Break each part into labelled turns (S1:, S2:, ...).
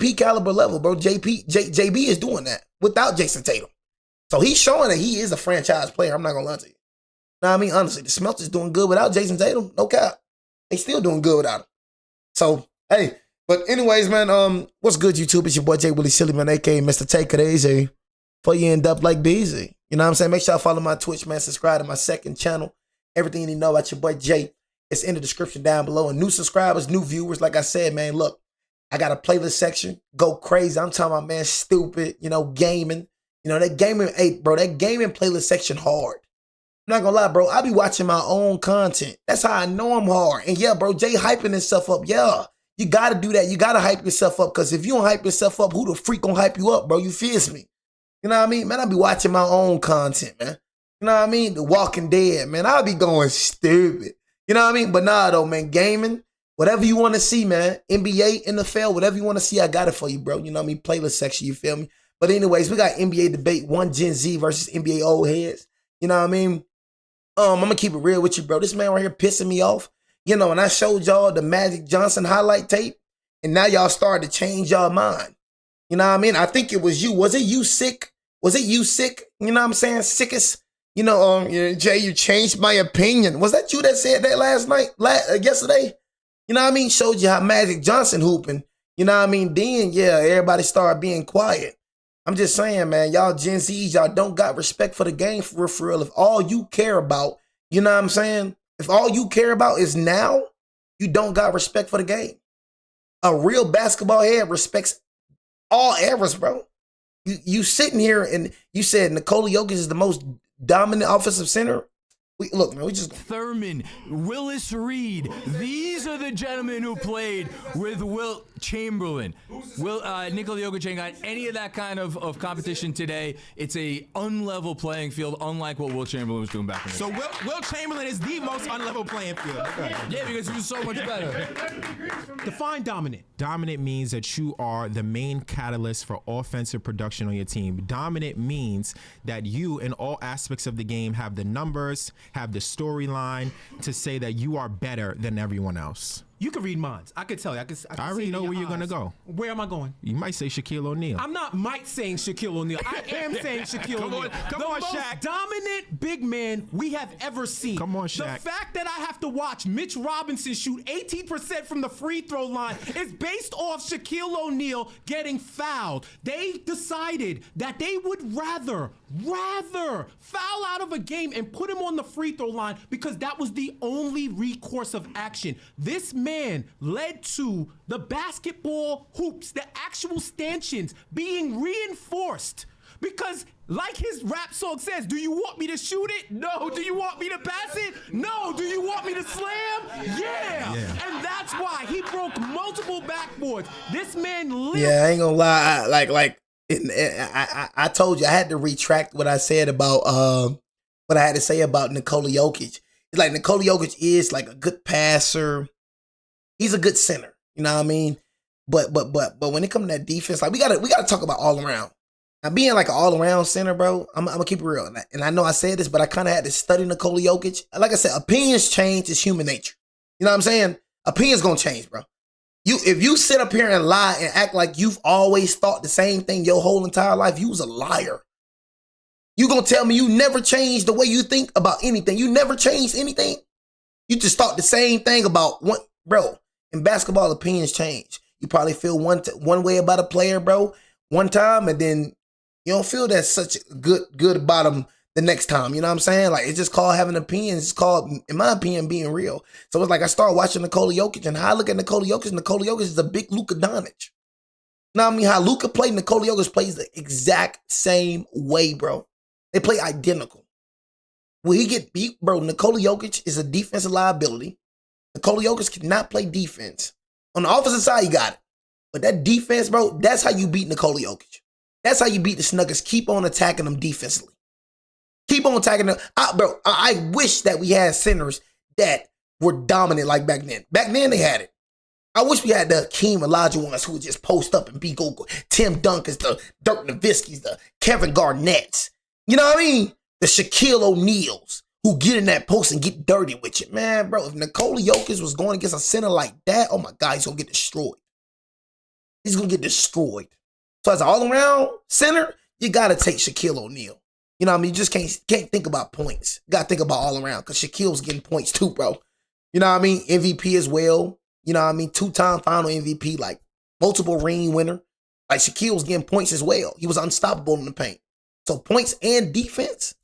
S1: MVP caliber level, bro. JB is doing that without Jason Tatum. So he's showing that he is a franchise player. I'm not gonna lie to you. Know what I mean? Honestly, the Smelters doing good without Jason Tatum. No cap. They still doing good without him. So, hey. But anyways, man, what's good, YouTube? It's your boy Jay Willie Silly, man, a.k.a. Mr. Take It Easy. Before you end up like Beezy. You know what I'm saying? Make sure y'all follow my Twitch, man. Subscribe to my second channel. Everything you need to know about your boy Jay, it's in the description down below. And new subscribers, new viewers, like I said, man, look, I got a playlist section. Go crazy. I'm talking about, man, stupid, gaming. That gaming, bro, that gaming playlist section hard. I'm not gonna lie, bro. I be watching my own content. That's how I know I'm hard. And yeah, bro, Jay hyping himself up. Yeah, you gotta do that. You gotta hype yourself up. Because if you don't hype yourself up, who the freak gonna hype you up, bro? You feel me? You know what I mean? Man, I be watching my own content, man. You know what I mean? The Walking Dead, man. I be going stupid. You know what I mean? But nah, though, man. Gaming, whatever you want to see, man. NBA, NFL, whatever you want to see, I got it for you, bro. You know what I mean? Playlist section, you feel me? But anyways, we got NBA debate, one Gen Z versus NBA old heads. You know what I mean? I'm going to keep it real with you, bro. This man right here pissing me off. And I showed y'all the Magic Johnson highlight tape, and now y'all started to change y'all mind. You know what I mean? I think it was you. Was it you sick? Was it you sick? You know what I'm saying? Sickest? Jay, you changed my opinion. Was that you that said that yesterday? You know what I mean? Showed you how Magic Johnson hooping. You know what I mean? Then, yeah, everybody started being quiet. I'm just saying, man, y'all Gen Zs, y'all don't got respect for the game for real. If all you care about, you know what I'm saying? If all you care about is now, you don't got respect for the game. A real basketball head respects all eras, bro. You sitting here and you said Nikola Jokic is the most dominant offensive center. Look, man, we just...
S2: Thurman, Willis Reed, these are the gentlemen who played with Wilt Chamberlain. Nikola Jokic ain't got any of that kind of competition today. It's a unlevel playing field, unlike what Wilt Chamberlain was doing back in the day.
S3: So Wilt Chamberlain is the most unlevel playing field.
S2: Yeah, because he was so much better.
S3: Define dominant. Dominant means that you are the main catalyst for offensive production on your team. Dominant means that you, in all aspects of the game, have the numbers, have the storyline to say that you are better than everyone else.
S4: You can read minds. I could tell you. I
S3: already know where you're going to go.
S4: Where am I going?
S3: You might say Shaquille O'Neal.
S4: I'm not saying Shaquille O'Neal. I am saying Shaquille O'Neal.
S3: Come on, Shaq.
S4: The most dominant big man we have ever seen.
S3: Come on, Shaq.
S4: The fact that I have to watch Mitch Robinson shoot 18% from the free throw line is based off Shaquille O'Neal getting fouled. They decided that they would rather foul out of a game and put him on the free throw line because that was the only recourse of action. This man led to the basketball hoops, the actual stanchions being reinforced because, like his rap song says, do you want me to shoot it? No. Do you want me to pass it? No. Do you want me to slam? Yeah. And that's why he broke multiple backboards. This man lived.
S1: Yeah, I ain't gonna lie. I told you I had to retract what I said about what I had to say about Nikola Jokic. It's like Nikola Jokic is like a good passer. He's a good center. You know what I mean? But when it comes to that defense, like we gotta talk about all around. Now being like an all around center, bro, I'm gonna keep it real. And I know I said this, but I kind of had to study Nikola Jokic. Like I said, opinions change. It's human nature. You know what I'm saying? Opinions gonna change, bro. If you sit up here and lie and act like you've always thought the same thing your whole entire life, you was a liar. You gonna tell me you never changed the way you think about anything? You never changed anything? You just thought the same thing about one, bro. In basketball, opinions change. You probably feel one way about a player, bro, one time, and then you don't feel that such good about him the next time. You know what I'm saying? Like, it's just called having opinions. It's called, in my opinion, being real. So it's like I started watching Nikola Jokic, and how I look at Nikola Jokic is a big Luka Doncic. You know what I mean? How Luka played, Nikola Jokic plays the exact same way, bro. They play identical. Will he get beat, bro? Nikola Jokic is a defensive liability. Nikola Jokic cannot play defense. On the offensive side, he got it. But that defense, bro, that's how you beat Nikola Jokic. That's how you beat the Snuggers. Keep on attacking them defensively. Keep on attacking them. I wish that we had centers that were dominant like back then. Back then, they had it. I wish we had the Hakeem Elijah ones who would just post up and be go. Tim Duncans, the Dirk Nowitzki's, the Kevin Garnett's. You know what I mean? The Shaquille O'Neals who get in that post and get dirty with you. Man, bro, if Nikola Jokic was going against a center like that, oh my God, he's going to get destroyed. he's going to get destroyed. So as an all-around center, you got to take Shaquille O'Neal. You know what I mean? You just can't think about points. You got to think about all around because Shaquille's getting points too, bro. You know what I mean? MVP as well. You know what I mean? 2-time final MVP, like multiple ring winner. Like Shaquille's getting points as well. He was unstoppable in the paint. So points and defense,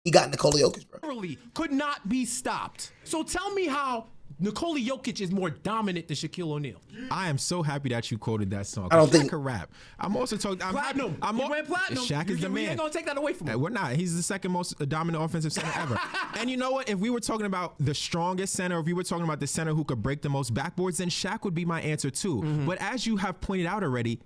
S1: he got Nikola Jokic, bro.
S4: Could not be stopped. So tell me how Nikola Jokic is more dominant than Shaquille O'Neal.
S3: I am so happy that you quoted that song.
S1: I don't
S3: Shaq
S1: think
S3: can rap. I'm also talking.
S4: Platinum. He went platinum.
S3: Shaq is the man.
S4: We ain't gonna take that away from him.
S3: We're not. He's the second most dominant offensive center ever. And you know what? If we were talking about the strongest center, if we were talking about the center who could break the most backboards, then Shaq would be my answer too. But as you have pointed out already,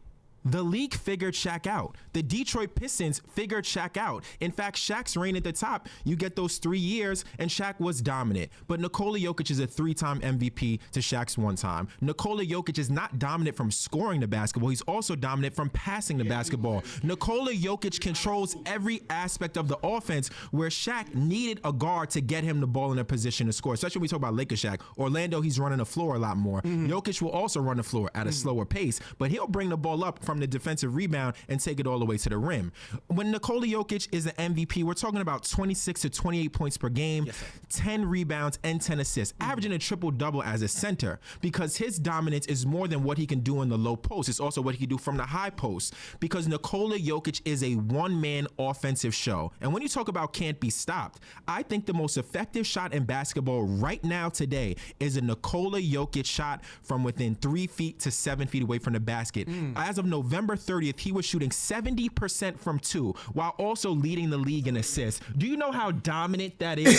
S3: the league figured Shaq out. The Detroit Pistons figured Shaq out. In fact, Shaq's reign at the top, you get those 3 years, and Shaq was dominant. But Nikola Jokic is a 3-time MVP to Shaq's 1 time. Nikola Jokic is not dominant from scoring the basketball. He's also dominant from passing the basketball. Nikola Jokic controls every aspect of the offense where Shaq needed a guard to get him the ball in a position to score, especially when we talk about Lakers Shaq. Orlando, he's running the floor a lot more. Jokic will also run the floor at a slower pace, but he'll bring the ball up from the defensive rebound and take it all the way to the rim. When Nikola Jokic is an MVP, we're talking about 26 to 28 points per game, 10 rebounds, and 10 assists, averaging a triple-double as a center because his dominance is more than what he can do in the low post. It's also what he can do from the high post because Nikola Jokic is a one-man offensive show. And when you talk about can't be stopped, I think the most effective shot in basketball right now today is a Nikola Jokic shot from within 3 feet to 7 feet away from the basket. As of November 30th, he was shooting 70% from 2 while also leading the league in assists. Do you know how dominant that is?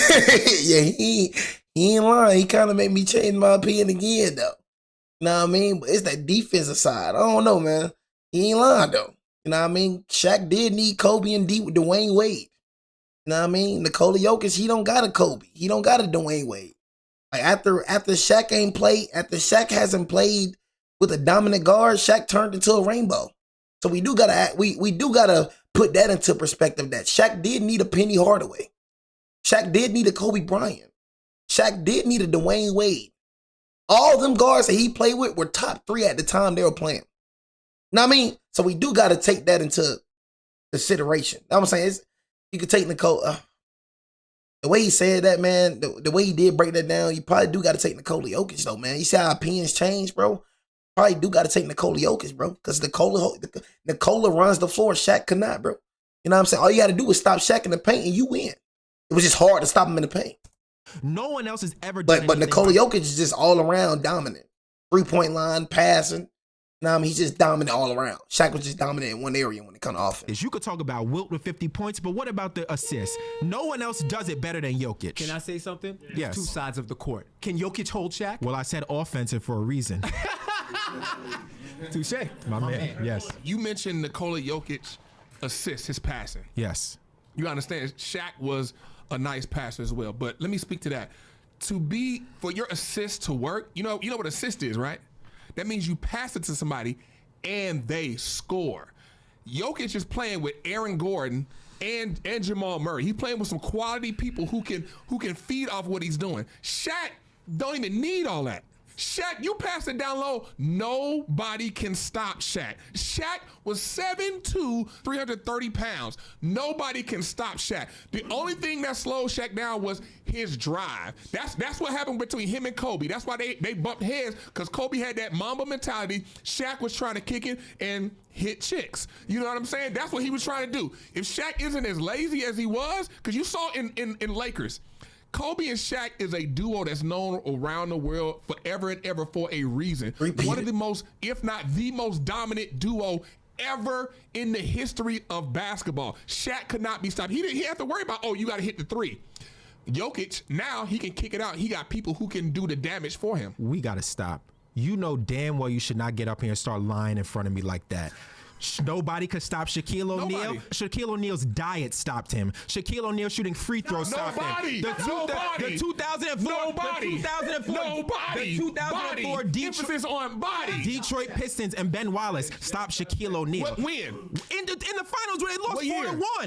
S1: Yeah, he ain't lying. He kind of made me change my opinion again, though. You know what I mean? But it's that defensive side. I don't know, man. He ain't lying, though. You know what I mean? Shaq did need Kobe and D with Dwayne Wade. You know what I mean? Nikola Jokic, he don't got a Kobe. He don't got a Dwayne Wade. Like after Shaq hasn't played with a dominant guard, Shaq turned into a rainbow. So we do gotta put that into perspective that Shaq did need a Penny Hardaway. Shaq did need a Kobe Bryant. Shaq did need a Dwayne Wade. All them guards that he played with were top 3 at the time they were playing. You know what I mean? So we do gotta take that into consideration. You know what I'm saying? You could take Nikola. The way he said that, man, the way he did break that down, you probably do gotta take Nikola Jokic though, man. You see how opinions change, bro? Probably do got to take Nikola Jokic, bro. Because Nikola runs the floor. Shaq could not, bro. You know what I'm saying? All you got to do is stop Shaq in the paint and you win. It was just hard to stop him in the paint.
S3: No one else has ever done
S1: But Nikola Jokic is just all around dominant. 3-point line, passing. You know what I mean? He's just dominant all around. Shaq was just dominant in one area when it comes to offense.
S3: You could talk about Wilt with 50 points, but what about the assists? No one else does it better than Jokic.
S4: Can I say something?
S3: Yes.
S4: 2 sides of the court. Can Jokic hold Shaq?
S3: Well, I said offensive for a reason.
S4: Touche.
S3: My man. Yes.
S5: You mentioned Nikola Jokic assists, his passing.
S3: Yes.
S5: You understand Shaq was a nice passer as well. But let me speak to that. For your assist to work, you know what assist is, right? That means you pass it to somebody and they score. Jokic is playing with Aaron Gordon and Jamal Murray. He's playing with some quality people who can feed off what he's doing. Shaq don't even need all that. Shaq, you pass it down low, nobody can stop Shaq. Shaq was 7'2", 330 pounds. Nobody can stop Shaq. The only thing that slowed Shaq down was his drive. That's what happened between him and Kobe. That's why they bumped heads, because Kobe had that Mamba mentality. Shaq was trying to kick it and hit chicks. You know what I'm saying? That's what he was trying to do. If Shaq isn't as lazy as he was, because you saw in Lakers, Kobe and Shaq is a duo that's known around the world forever and ever for a reason. One of the most, if not the most dominant duo ever in the history of basketball. Shaq could not be stopped. He didn't have to worry about, you got to hit the 3. Jokic, now he can kick it out. He got people who can do the damage for him.
S3: We got to stop. You know damn well you should not get up here and start lying in front of me like that. Nobody could stop Shaquille O'Neal.
S5: Nobody.
S3: Shaquille O'Neal's diet stopped him. Shaquille O'Neal shooting free throws stopped him. The 2004
S5: Emphasis on body.
S3: Detroit Pistons and Ben Wallace stopped Shaquille O'Neal.
S5: When?
S3: In the finals where they lost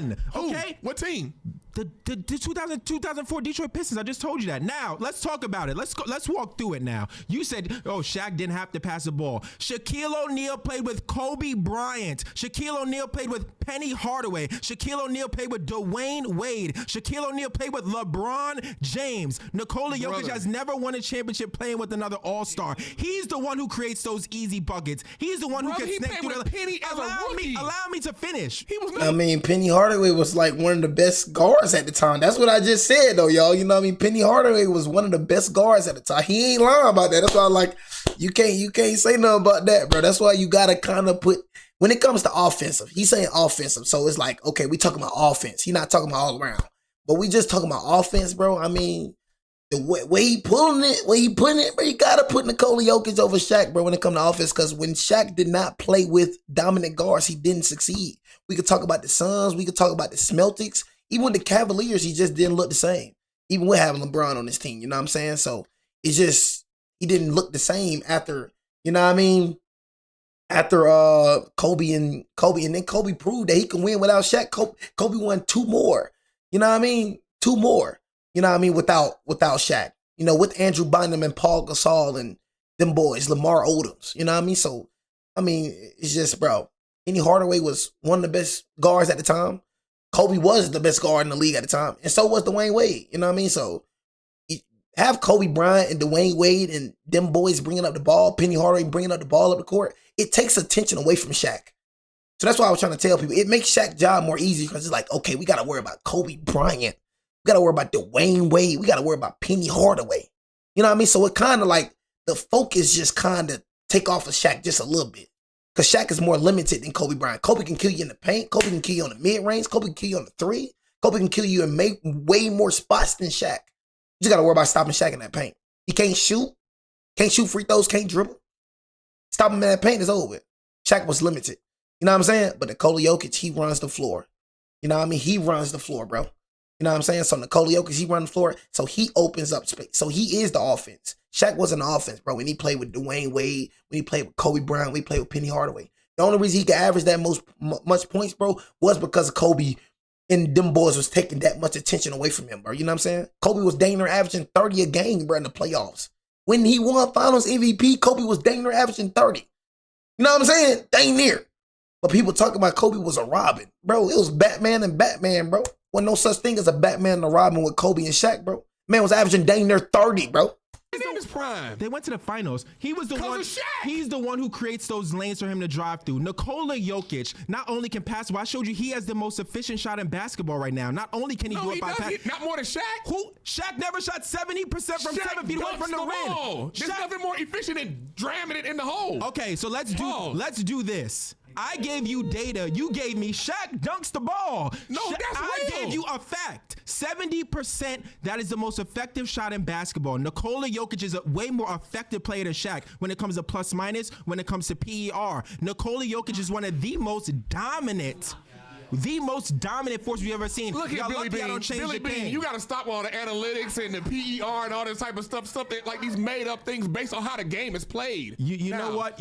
S3: 4-1. Okay?
S5: What team?
S3: The 2004 Detroit Pistons. I just told you that. Now let's talk about it. Let's walk through it now. You said, "Oh, Shaq didn't have to pass the ball." Shaquille O'Neal played with Kobe Bryant. Shaquille O'Neal played with Penny Hardaway. Shaquille O'Neal played with Dwayne Wade. Shaquille O'Neal played with LeBron James. Nikola Jokic has never won a championship playing with another All-Star. He's the one who creates those easy buckets. He's the one who can snake through. Allow me to finish.
S1: Penny Hardaway was like one of the best guards at the time. That's what I just said, though, y'all. You know what I mean? Penny Hardaway was one of the best guards at the time. He ain't lying about that. That's why I'm like, you can't say nothing about that, bro. That's why you gotta kind of put, when it comes to offensive, he's saying offensive. So it's like, okay, we talking about offense. He's not talking about all around. But we just talking about offense, bro. I mean, the way he putting it, bro, you gotta put Nikola Jokic over Shaq, bro, when it comes to offense. Because when Shaq did not play with dominant guards, he didn't succeed. We could talk about the Suns. We could talk about the Celtics. Even with the Cavaliers, he just didn't look the same. Even with having LeBron on his team, you know what I'm saying? So it's just, he didn't look the same after, you know what I mean? After Kobe, and then Kobe proved that he can win without Shaq. Kobe won 2 more. You know what I mean? 2 more. You know what I mean? Without Shaq. You know, with Andrew Bynum and Paul Gasol and them boys, Lamar Odoms. You know what I mean? So, I mean, it's just, bro, Penny Hardaway was one of the best guards at the time. Kobe was the best guard in the league at the time. And so was Dwayne Wade. You know what I mean? So, have Kobe Bryant and Dwayne Wade and them boys bringing up the ball, Penny Hardaway bringing up the ball up the court. It takes attention away from Shaq. So that's why I was trying to tell people. It makes Shaq's job more easy because it's like, okay, we got to worry about Kobe Bryant. We got to worry about Dwayne Wade. We got to worry about Penny Hardaway. You know what I mean? So it kind of like the focus just kind of take off of Shaq just a little bit. Because Shaq is more limited than Kobe Bryant. Kobe can kill you in the paint. Kobe can kill you on the mid-range. Kobe can kill you on the 3. Kobe can kill you in way more spots than Shaq. You just got to worry about stopping Shaq in that paint. He can't shoot. Can't shoot free throws. Can't dribble. Stop him in that paint is over with. Shaq was limited. You know what I'm saying? But Nikola Jokic, he runs the floor. You know what I mean? He runs the floor, bro. You know what I'm saying? So Nikola Jokic, he runs the floor. So he opens up space. So he is the offense. Shaq wasn't the offense, bro. When he played with Dwayne Wade, when he played with Kobe Bryant, when he played with Penny Hardaway. The only reason he could average that much points, bro, was because of Kobe and them boys was taking that much attention away from him, bro. You know what I'm saying? Kobe was dang near averaging 30 a game, bro, in the playoffs. When he won Finals MVP, Kobe was dang near averaging 30. You know what I'm saying? Dang near. But people talk about Kobe was a Robin. Bro, it was Batman and Batman, bro. Wasn't no such thing as a Batman and a Robin with Kobe and Shaq, bro. Man was averaging dang near 30, bro.
S5: He's in his prime.
S3: They went to the finals. He was the one.
S5: Of Shaq.
S3: He's the one who creates those lanes for him to drive through. Nikola Jokic not only can pass, but I showed you he has the most efficient shot in basketball right now. Not only can he do it by pass.
S5: Not more than Shaq.
S3: Who? Shaq never shot 70% from
S5: Shaq
S3: 7 feet away from the rim.
S5: There's nothing more efficient than dramming it in the hole.
S3: Okay, so let's do this. I gave you data. You gave me Shaq dunks the ball.
S5: No, that's real.
S3: I gave you a fact. 70%, that is the most effective shot in basketball. Nikola Jokic is a way more effective player than Shaq when it comes to plus minus, when it comes to PER. Nikola Jokic is one of the most dominant force we've ever seen.
S5: Look at Billy Bean. Billy Bean, you got to stop all the analytics and the PER and all this type of stuff that, like these made up things based on how the game is played.
S3: You know what?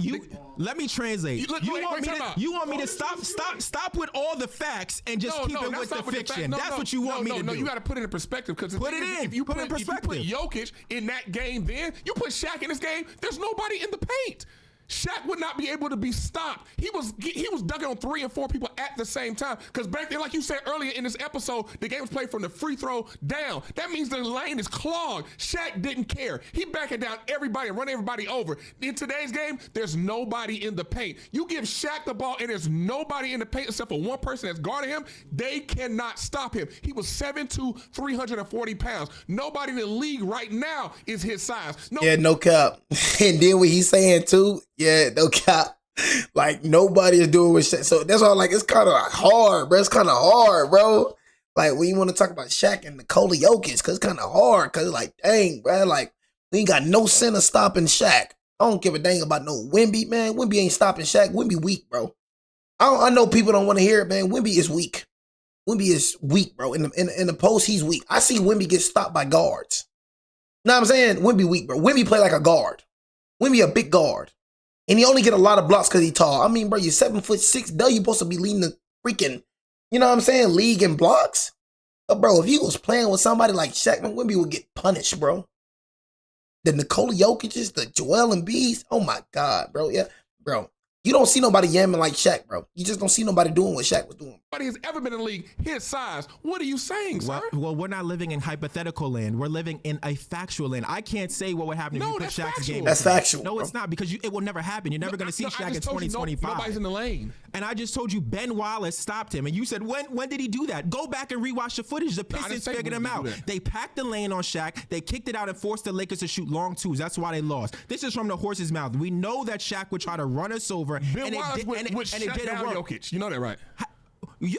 S3: Let me translate. You want me to stop with all the facts and just keep it with the fiction. That's what you want me to do.
S5: No, you got to put it in perspective because if you put Jokic in that game, then you put Shaq in this game. There's nobody in the paint. Shaq would not be able to be stopped. He was dunking on 3 and 4 people at the same time. Because back then, like you said earlier in this episode, the game was played from the free throw down. That means the lane is clogged. Shaq didn't care. He backing down everybody and running everybody over. In today's game, there's nobody in the paint. You give Shaq the ball and there's nobody in the paint except for one person that's guarding him. They cannot stop him. He was 7'2", 340 pounds. Nobody in the league right now is his size.
S1: Yeah, no cap. And then what he's saying too, yeah, no cap. Like, nobody is doing what Shaq. So that's why, like, it's kind of hard, bro. It's kind of hard, bro. Like, when you want to talk about Shaq and Nikola Jokic, because it's kind of hard. Because, like, dang, bro. Like, we ain't got no center stopping Shaq. I don't give a dang about no Wemby, man. Wemby ain't stopping Shaq. Wemby weak, bro. I know people don't want to hear it, man. Wemby is weak. Wemby is weak, bro. In the post, he's weak. I see Wemby get stopped by guards. You know what I'm saying? Wemby weak, bro. Wemby play like a guard. Wemby a big guard. And he only get a lot of blocks because he tall. I mean, bro, you're 7'6". You supposed to be leading the freaking, you know what I'm saying, league in blocks. But bro, if you was playing with somebody like Shaq, man, Wemby would get punished, bro. The Nikola Jokic's, the Joel Embiid's. Oh my God, bro. Yeah, bro. You don't see nobody yamming like Shaq, bro. You just don't see nobody doing what Shaq was doing.
S5: Nobody has ever been in the league his size. What are you saying, sir?
S3: Well, we're not living in hypothetical land. We're living in a factual land. I can't say what would happen if you put
S5: that's
S3: Shaq's
S5: factual.
S3: game.
S1: That's factual.
S3: No,
S1: bro.
S3: it's not, because it will never happen. You're never going to see Shaq in 2025.
S5: Nobody's in the lane.
S3: And I just told you Ben Wallace stopped him. And you said, when did he do that? Go back and rewatch the footage. The Pistons figured him out. They packed the lane on Shaq. They kicked it out and forced the Lakers to shoot long twos. That's why they lost. This is from the horse's mouth. We know that Shaq would try to run us over.
S5: Ben Wallace would shut down Jokic. You know that, right?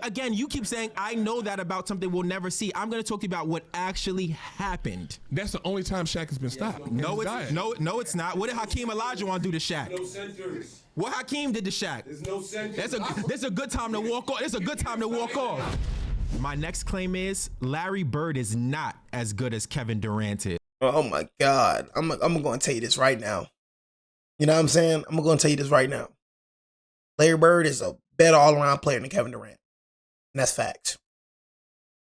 S3: Again, you keep saying, I know that about something we'll never see. I'm going to talk to you about what actually happened.
S5: That's the only time Shaq has been stopped.
S3: No, it's not. What did Hakeem Olajuwon do to Shaq?
S6: No centers.
S3: What Hakeem did to Shaq?
S6: There's no centers.
S3: There's a good time to walk off. There's a good time to walk off. My next claim is Larry Bird is not as good as Kevin Durant is.
S1: Oh my God. I'm going to tell you this right now. You know what I'm saying? I'm going to tell you this right now. Larry Bird is a better all-around player than Kevin Durant. And that's fact.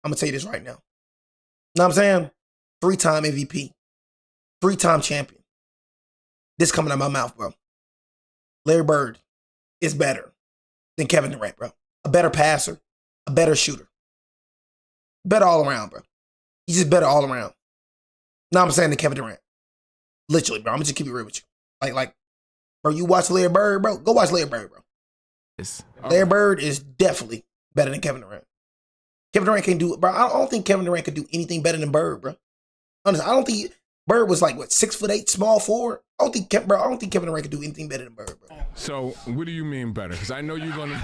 S1: I'm going to tell you this right now. You know what I'm saying? 3-time MVP. 3-time champion. This coming out of my mouth, bro. Larry Bird is better than Kevin Durant, bro. A better passer. A better shooter. Better all around, bro. He's just better all around. No, I'm saying than Kevin Durant. Literally, bro. I'm going to just keep it real with you. Like, bro, you watch Larry Bird, bro? Go watch Larry Bird, bro. Larry Bird is definitely better than Kevin Durant. Kevin Durant can't do it, bro. I don't think Kevin Durant could do anything better than Bird, bro. Honestly, I don't think Bird was like, what, 6'8", small forward? I don't think Kevin Durant could do anything better than Bird, bro.
S7: So, what do you mean better? Because I know you're going to...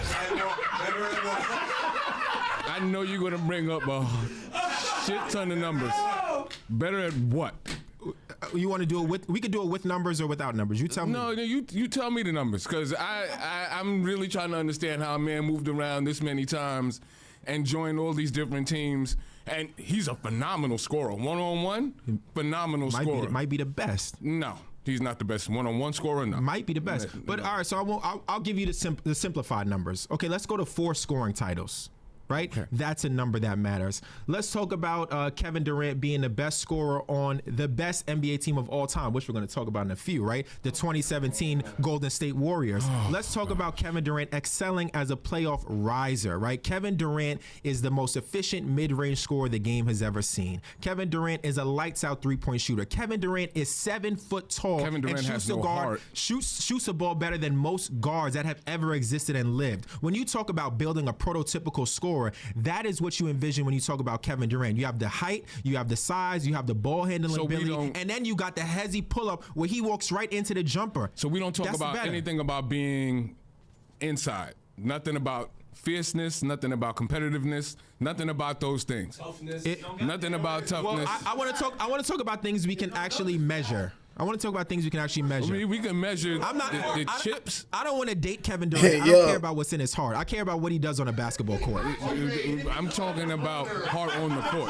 S7: I know you're going to bring up a shit ton of numbers. Better at what?
S3: You want to do it with? We could do it with numbers or without numbers. You tell me.
S7: No, you tell me the numbers, because I'm really trying to understand how a man moved around this many times and joined all these different teams. And he's a phenomenal scorer. One-on-one, phenomenal scorer.
S3: Might be the best.
S7: No, he's not the best one-on-one scorer. No,
S3: might be the best. But all right, so I'll give you the simplified numbers. Okay, let's go to 4 scoring titles. Right? Okay. That's a number that matters. Let's talk about Kevin Durant being the best scorer on the best NBA team of all time, which we're going to talk about in a few, right? The 2017 Golden State Warriors. Let's talk about Kevin Durant excelling as a playoff riser, right? Kevin Durant is the most efficient mid-range scorer the game has ever seen. Kevin Durant is a lights-out three-point shooter. Kevin Durant is 7 foot tall.
S7: Kevin Durant
S3: and
S7: has no heart.
S3: Shoots a ball better than most guards that have ever existed and lived. When you talk about building a prototypical scorer, that is what you envision when you talk about Kevin Durant. You have the height, you have the size, you have the ball handling ability, and then you got the hezzy pull-up where he walks right into the jumper.
S7: So we don't talk about anything about being inside. Nothing about fierceness, nothing about competitiveness, nothing about those things.
S6: Toughness.
S7: Nothing about toughness.
S3: Well, I want to talk about things we can actually measure. I want to talk about things we can actually measure.
S7: We can measure the chips.
S3: I don't want to date Kevin Durant. I don't care about what's in his heart. I care about what he does on a basketball court.
S7: I'm talking about heart on the court.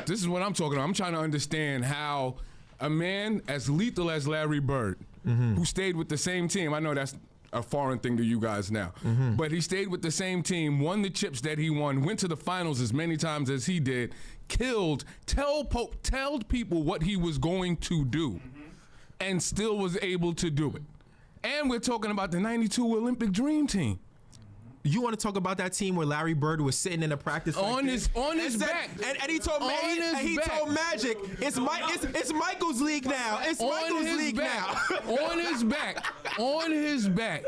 S7: This is what I'm talking about. I'm trying to understand how a man as lethal as Larry Bird, who stayed with the same team, I know that's a foreign thing to you guys now, but he stayed with the same team, won the chips that he won, went to the finals as many times as he did, told people what he was going to do, and still was able to do it. And we're talking about the 92 Olympic Dream Team.
S3: You want to talk about that team where Larry Bird was sitting in a practice
S7: on his back,
S3: and he told Magic, it's Michael's league now. It's Michael's league now. on his back,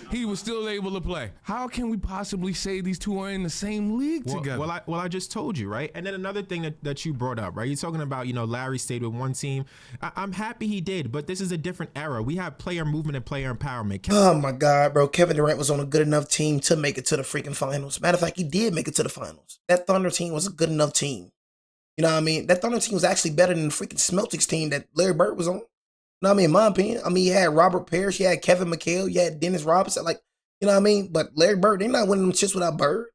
S3: he was still able to play. How can we possibly say these two are in the same league together? Well, I just told you, right? And then another thing that you brought up, right? You're talking about, Larry stayed with one team. I'm happy he did, but this is a different era. We have player movement and player empowerment.
S1: Oh my God, bro! Kevin Durant was on a good enough team to make it to the freaking finals. Matter of fact, he did make it to the finals. That Thunder team was a good enough team. You know what I mean? That Thunder team was actually better than the freaking Celtics team that Larry Bird was on. You know what I mean? In my opinion. I mean, you had Robert Parrish, you had Kevin McHale, you had Dennis Robinson. Like, you know what I mean? But Larry Bird, they're not winning them shits without Bird.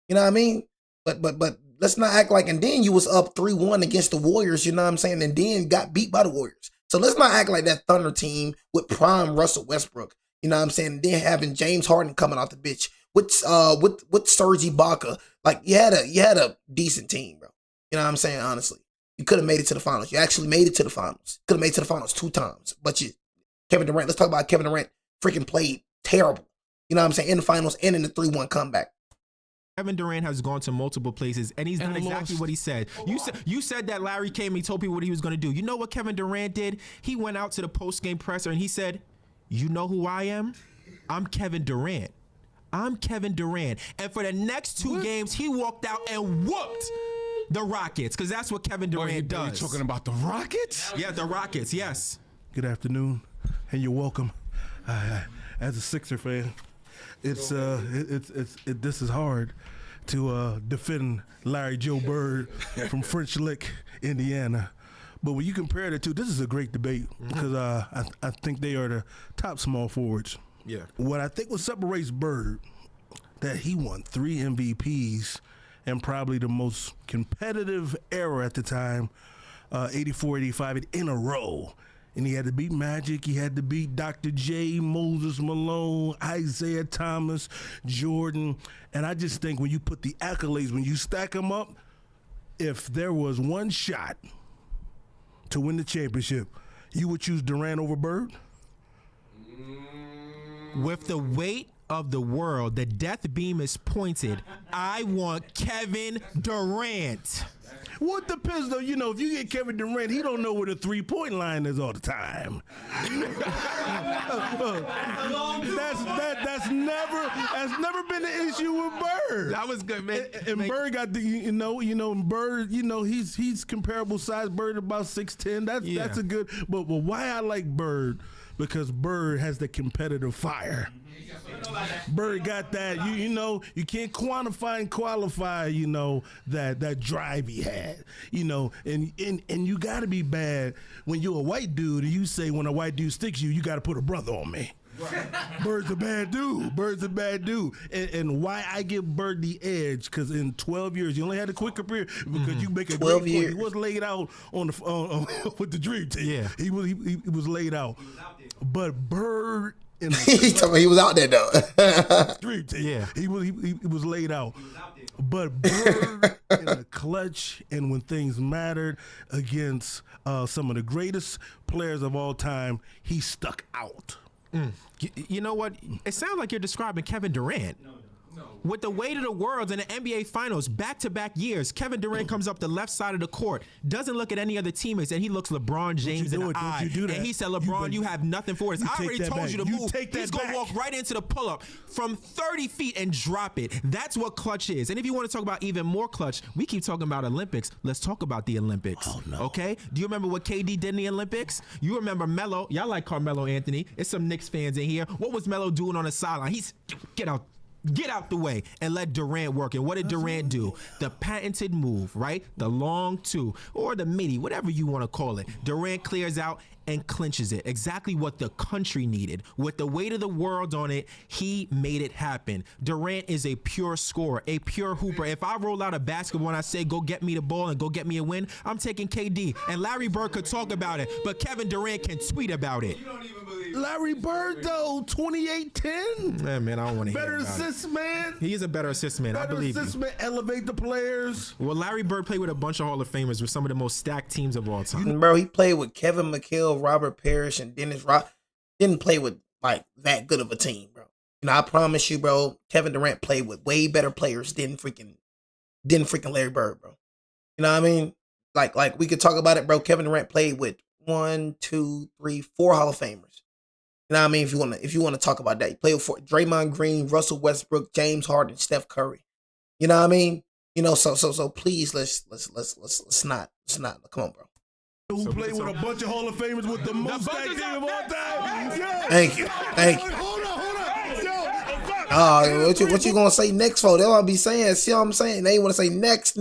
S1: You know what I mean? But let's not act like, and then you was up 3-1 against the Warriors, you know what I'm saying? And then got beat by the Warriors. So let's not act like that Thunder team with prime Russell Westbrook You know what I'm saying? And then having James Harden coming off the bench with Serge Ibaka, like you had a decent team, bro. You know what I'm saying? Honestly, you could have made it to the finals. You actually made it to the finals. Could have made it to the finals 2 times, but Kevin Durant. Let's talk about Kevin Durant. Freaking played terrible. You know what I'm saying? In the finals and in the 3-1 comeback.
S3: Kevin Durant has gone to multiple places, and he's done exactly what he said. You said that Larry came and he told people what he was going to do. You know what Kevin Durant did? He went out to the post-game presser and he said, "You know who I am? I'm Kevin Durant. I'm Kevin Durant." And for the next 2 games, he walked out and whooped the Rockets, because that's what Kevin Durant does.
S7: You talking about the Rockets?
S3: Yeah, the Rockets, yes.
S6: Good afternoon, and you're welcome. As a Sixer fan, this is hard to defend Larry Joe Bird from French Lick, Indiana. But when you compare the two, this is a great debate because I think they are the top small forwards.
S3: Yeah.
S6: What I think what separates Bird, that he won 3 MVPs and probably the most competitive era at the time, 84, 85 in a row. And he had to beat Magic, he had to beat Dr. J, Moses Malone, Isaiah Thomas, Jordan. And I just think when you put the accolades, when you stack them up, if there was one shot to win the championship, you would choose Durant over Bird?
S3: With the weight of the world, the death beam is pointed. I want Kevin Durant.
S6: What depends, though? You know, if you get Kevin Durant, he don't know where the 3-point line is all the time. That's never been an issue with Bird.
S3: That was good, man.
S6: And Bird got the Bird, he's comparable size. Bird about 6'10". That's a good. But why I like Bird, because Bird has the competitive fire. Bird got that, you can't quantify and qualify, that drive he had, and you got to be bad when you're a white dude and you say when a white dude sticks you got to put a brother on me. Bird's a bad dude. And wwhy I give Bird the edge, because in 12 years, he only had a quick career because you make a
S1: 12
S6: great
S1: years.
S6: point. He was laid out on the with the dream team.
S3: Yeah.
S6: He was laid out. But Bird
S1: He told me he was out there though.
S6: dream team.
S3: Yeah.
S6: He was laid out. But Bird in the clutch and when things mattered against some of the greatest players of all time, he stuck out.
S3: You know what? It sounds like you're describing Kevin Durant. With the weight of the world in the NBA Finals, back-to-back years, Kevin Durant comes up the left side of the court, doesn't look at any other teammates, and he looks LeBron James in the eye.
S6: Don't you do that.
S3: And he said, LeBron, you have nothing for us. I already told you to move. He's going to walk right into the pull-up from 30 feet and drop it. That's what clutch is. And if you want to talk about even more clutch, we keep talking about Olympics. Let's talk about the Olympics.
S6: Oh, no.
S3: Okay? Do you remember what KD did in the Olympics? You remember Melo. Y'all like Carmelo Anthony. It's some Knicks fans in here. What was Melo doing on the sideline? Get out the way and let Durant work. And what did Durant do? The patented move, right? The long 2 or the midi, whatever you want to call it. Durant clears out and clinches it. Exactly what the country needed. With the weight of the world on it, he made it happen. Durant is a pure scorer, a pure hooper. If I roll out a basketball and I say, go get me the ball and go get me a win, I'm taking KD. And Larry Bird could talk about it, but Kevin Durant can tweet about it.
S6: Larry Bird, though, 28-10.
S3: Man, I don't want to hear
S6: Better
S3: about
S6: assist man.
S3: He is a better assist man. I believe
S6: Better assist
S3: you.
S6: man. Elevate the players.
S3: Well, Larry Bird played with a bunch of Hall of Famers with some of the most stacked teams of all time.
S1: Bro, he played with Kevin McHale, Robert Parrish, and Dennis Rock. Didn't play with like that good of a team, bro. I promise you, bro, Kevin Durant played with way better players than freaking Larry Bird, bro. You know what I mean? Like we could talk about it, bro. Kevin Durant played with 1, 2, 3, 4 Hall of Famers. You know what I mean? If you want to talk about that, he played with Draymond Green, Russell Westbrook, James Harden, Steph Curry. You know what I mean? So please let's not. Come on, bro.
S6: Who played with a bunch of Hall of Famers with the most stacked team of all time? Yeah.
S1: Thank you.
S6: Hold on. Yo,
S1: What you gonna say next for? They'll all be saying, see what I'm saying? They want to say next.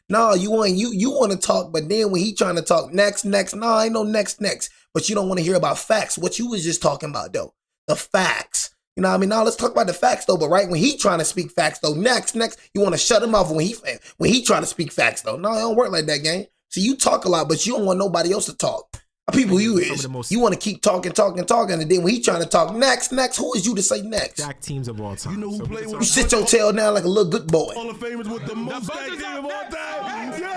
S1: No, you want to talk, but then when he trying to talk next, no, ain't no next. But you don't want to hear about facts. What you was just talking about though, the facts. You know what I mean? Now let's talk about the facts though. But right when he trying to speak facts though, next, you want to shut him off when he trying to speak facts though. No, it don't work like that, gang. See, you talk a lot, but you don't want nobody else to talk. People you
S3: Some of
S1: is.
S3: the most
S1: You want to keep talking, and then when he trying to talk next, who is you to say next?
S3: stacked teams of all time.
S6: You know who
S3: So
S6: played
S3: we can
S6: with
S1: You sit your tail down like a little good boy.
S6: Hall of Famers with the most stacked team of all time. Yo,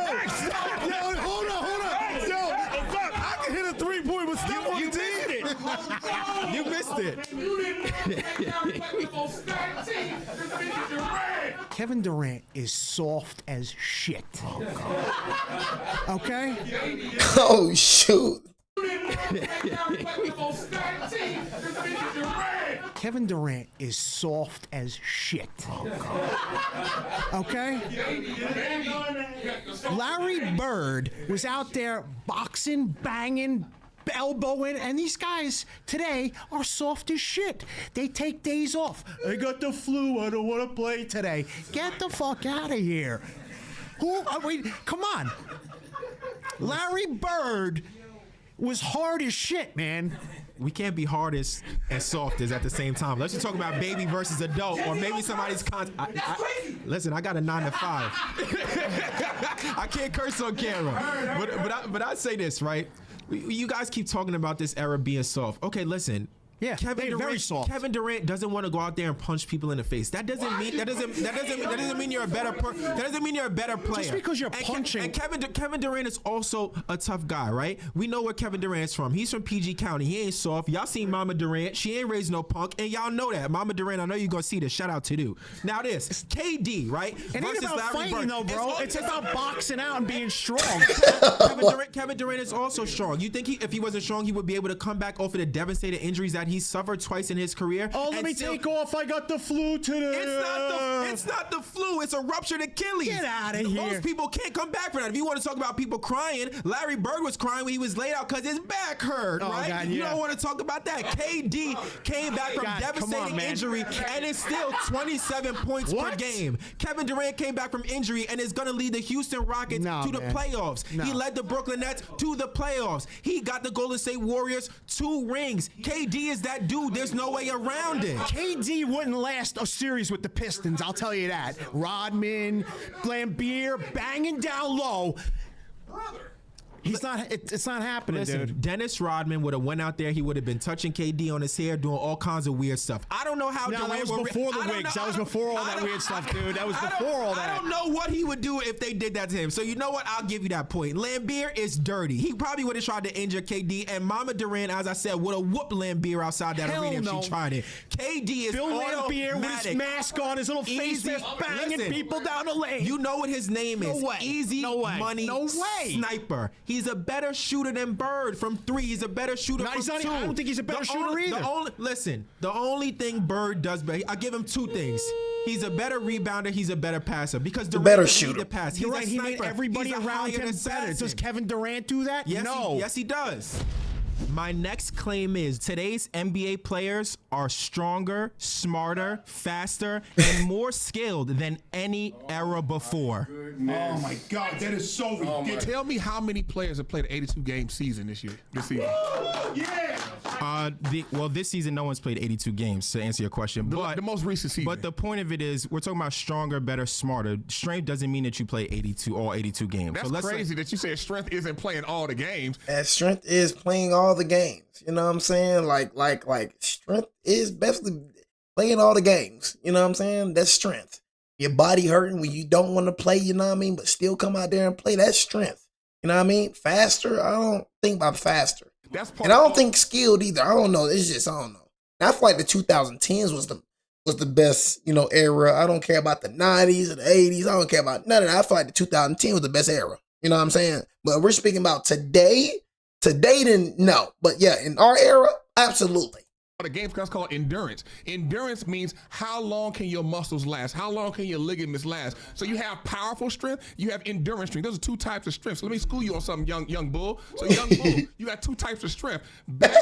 S6: hold on. Yo, I can hit a 3-point, but still on the team.
S3: You missed it.
S8: Kevin Durant is soft as shit. Okay?
S1: Oh shoot.
S8: Kevin Durant is soft as shit. Okay? Larry Bird was out there boxing, banging, elbowing, and these guys today are soft as shit. They take days off. I got the flu. I don't want to play today. Get the fuck out of here. Come on. Larry Bird was hard as shit, man.
S3: We can't be hardest and softest at the same time. Let's just talk about baby versus adult, or maybe somebody's listen, I got a 9 to 5. I can't curse on camera, but I say this, right? You guys keep talking about this era being soft. Okay, listen.
S8: Yeah, they're very soft.
S3: Kevin Durant doesn't want to go out there and punch people in the face. That doesn't mean you're a better that doesn't mean you're a better player.
S8: Just because you're punching.
S3: And Kevin Durant is also a tough guy, right? We know where Kevin Durant's from. He's from PG County. He ain't soft. Y'all seen Mama Durant. She ain't raised no punk, and y'all know that. Mama Durant, I know you're gonna see this. Shout out to you. Now this KD, right?
S8: It ain't
S3: versus
S8: about
S3: Larry
S8: fighting
S3: Bird.
S8: though, bro. It's about boxing out and being strong.
S3: Kevin Durant is also strong. You think if he wasn't strong, he would be able to come back off of the devastating injuries that he's suffered twice in his career?
S8: Oh, let me take off. I got the flu today.
S3: It's not the flu. It's a ruptured Achilles.
S8: Get outta here.
S3: Most people can't come back from that. If you want to talk about people crying, Larry Bird was crying when he was laid out because his back hurt, right?
S8: God,
S3: You
S8: yeah.
S3: don't want to talk about that. KD came back from
S8: God, come
S3: devastating
S8: on, man.
S3: injury and is still 27 points per
S8: What?
S3: game. Kevin Durant came back from injury and is going to lead the Houston Rockets
S8: No,
S3: to the
S8: man.
S3: playoffs.
S8: No.
S3: He led the Brooklyn Nets to the playoffs. He got the Golden State Warriors 2 rings. KD is that dude. There's no way around it.
S8: KD wouldn't last a series with the Pistons, I'll tell you that. Rodman, Lambeer, banging down low. It's not happening,
S3: Listen,
S8: dude.
S3: Dennis Rodman would have went out there. He would have been touching KD on his hair, doing all kinds of weird stuff. I don't know how.
S8: No,
S3: Durant
S8: that was
S3: would
S8: before the
S3: I don't
S8: wigs.
S3: know-
S8: That was
S3: I don't-
S8: before all
S3: I
S8: that
S3: don't-
S8: weird stuff,
S3: I don't-
S8: dude. That was
S3: I don't-
S8: before all that.
S3: I don't know what he would do if they did that to him. So you know what? I'll give you that point. Lambeer is dirty. He probably would have tried to injure KD, and Mama Durant, as I said, would have whooped Lambeer outside that
S8: Hell
S3: arena if
S8: no.
S3: she tried it. KD is
S8: Bill Lambeer with his
S3: automatic.
S8: mask on, his little face
S3: Easy.
S8: mask, banging
S3: Listen,
S8: people down the lane.
S3: You know what his name is?
S8: No way.
S3: Easy
S8: No way.
S3: money
S8: No way.
S3: sniper. He's a better shooter than Bird from 3. He's a better shooter
S8: No,
S3: from
S8: he's not
S3: 2.
S8: even- I don't think he's a better shooter either.
S3: The only thing Bird does better, I'll give him 2 things. He's a better rebounder. He's a better passer because Durant
S1: better
S3: doesn't need
S1: shooter.
S3: to pass. He's
S8: You're
S3: a
S8: right. He made
S3: sniper.
S8: everybody
S3: He's a
S8: around
S3: hired
S8: him better.
S3: assassin.
S8: Does Kevin Durant do that?
S3: Yes,
S8: no.
S3: Yes, he does. My next claim is today's NBA players are stronger, smarter, faster, and more skilled than any era before.
S6: Oh my God, that is so ridiculous.
S5: Tell me how many players have played an 82-game season this season.
S3: This season, no one's played 82 games, to answer your question. But
S5: The most recent season.
S3: But the point of it is, we're talking about stronger, better, smarter. Strength doesn't mean that you play all 82 games.
S5: That's crazy that you said strength isn't playing all the games.
S1: And strength is playing all the games. You know what I'm saying? Like strength is basically playing all the games. You know what I'm saying? That's strength. Your body hurting when you don't want to play, you know what I mean? But still come out there and play. That's strength. You know what I mean? Faster, I don't think about faster.
S5: That's part
S1: And I don't think skilled either. I don't know. It's just, I don't know. And I feel like the 2010s was the best, era. I don't care about the 90s or the 80s. I don't care about none of that. I feel like the 2010 was the best era. You know what I'm saying? But we're speaking about today. Today, then no. But yeah, in our era, absolutely.
S5: The game is called endurance. Endurance means how long can your muscles last? How long can your ligaments last? So you have powerful strength, you have endurance strength. Those are 2 types of strength. So let me school you on something, young bull. So young bull, you got 2 types of strength. Back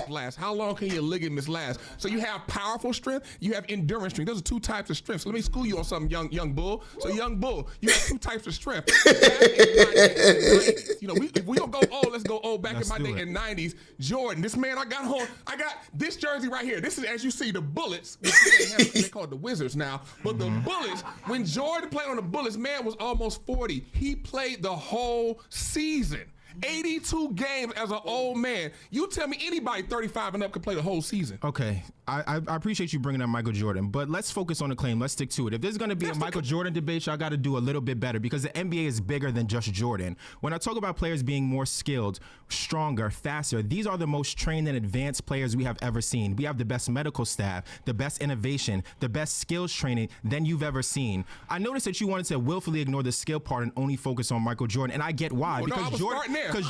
S5: last. How long can your ligaments last? So you have powerful strength, you have endurance strength. Those are 2 types of strength. So let me school you on something, young bull. So young bull, you have 2 types of strength. Back in my day, if we don't go old, let's go old. Back in my day in 90s, Jordan, this man I got this jersey right here. This is, as you see, the Bullets. They call it the Wizards now. But the Bullets, when Jordan played on the Bullets, man was almost 40. He played the whole season. 82 games as an old man. You tell me anybody 35 and up can play the whole season.
S3: Okay, I appreciate you bringing up Michael Jordan, but let's focus on the claim. Let's stick to it. If there's going to be a Michael Jordan debate, y'all got to do a little bit better because the NBA is bigger than just Jordan. When I talk about players being more skilled, stronger, faster, these are the most trained and advanced players we have ever seen. We have the best medical staff, the best innovation, the best skills training than you've ever seen. I noticed that you wanted to willfully ignore the skill part and only focus on Michael Jordan, and I get why. Because